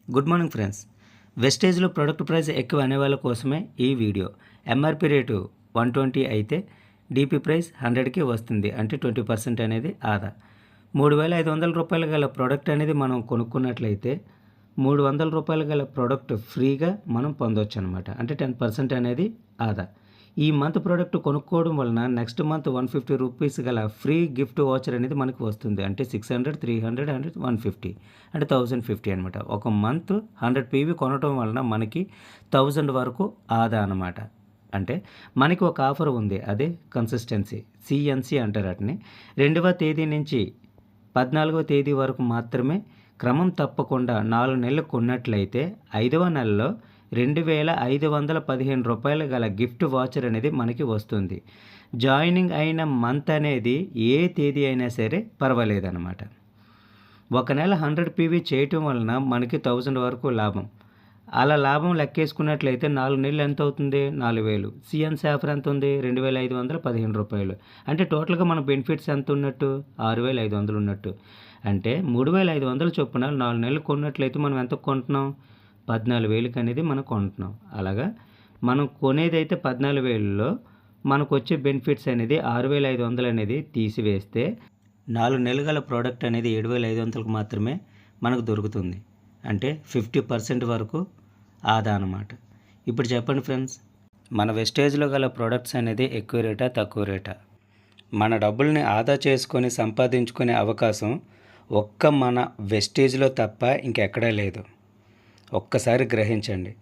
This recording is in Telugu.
Good morning friends. వెస్టేజ్లో ప్రొడక్ట్ ప్రైస్ ఎక్కువ అనే వాళ్ళ కోసమే ఈ వీడియో. ఎంఆర్పి రేటు 120 అయితే డిపి ప్రైస్ 100కి వస్తుంది, అంటే 20% అనేది ఆదా. 3,500 రూపాయలు గల ప్రోడక్ట్ అనేది మనం కొనుక్కున్నట్లయితే 300 రూపాయలు గల ప్రోడక్ట్ ఫ్రీగా మనం పొందవచ్చు అనమాట, అంటే 10% అనేది ఆదా. ఈ మంత్ ప్రోడక్ట్ కొనుక్కోవడం వలన నెక్స్ట్ మంత్ 150 రూపీస్ గల ఫ్రీ గిఫ్ట్ వాచర్ అనేది మనకు వస్తుంది, అంటే 600, 300 అండ్ 150 అంటే 1050 అనమాట. ఒక మంత్ 100 పీవీ కొనడం వలన మనకి 1000 వరకు ఆదా అనమాట. అంటే మనకి ఒక ఆఫర్ ఉంది, అదే కన్సిస్టెన్సీ, సిఎన్సి అంటారు వాటిని. 2వ తేదీ నుంచి 14వ తేదీ వరకు మాత్రమే క్రమం తప్పకుండా 4 నెలలు కొన్నట్లయితే 5వ నెలలో 2,515 రూపాయలు గల గిఫ్ట్ వాచర్ అనేది మనకి వస్తుంది. జాయినింగ్ అయిన మంత్ అనేది ఏ తేదీ అయినా సరే పర్వాలేదన్నమాట. ఒక నెల 100 పీవీ చేయటం వలన మనకి 1000 వరకు లాభం. అలా లాభం లెక్కేసుకున్నట్లయితే 4 నెలలు ఎంత అవుతుంది? 4,000. సిఎన్సి ఆఫర్ ఎంత ఉంది? 2,515 రూపాయలు. అంటే టోటల్గా మన బెనిఫిట్స్ ఎంత ఉన్నట్టు? 6,500 ఉన్నట్టు. అంటే 3,500 చొప్పున 4 నెలలు కొన్నట్లయితే మనం ఎంత కొంటున్నాం? 14,000కి అనేది మనం కొంటున్నాం. అలాగా మనం కొనేదైతే 14,000లో మనకు వచ్చే బెనిఫిట్స్ అనేది 6,500 అనేది తీసివేస్తే 4 నెలలు గల ప్రోడక్ట్ అనేది 7,500కి మాత్రమే మనకు దొరుకుతుంది. అంటే 50% వరకు ఆదా అన్నమాట. ఇప్పుడు చెప్పండి ఫ్రెండ్స్, మన వెస్టేజ్లో గల ప్రోడక్ట్స్ అనేది ఎక్కువ రేటా తక్కువ రేటా? మన డబ్బుల్ని ఆదా చేసుకొని సంపాదించుకునే అవకాశం ఒక్క మన వెస్టేజ్లో తప్ప ఇంకెక్కడా లేదు. ఒక్కసారి గ్రహించండి.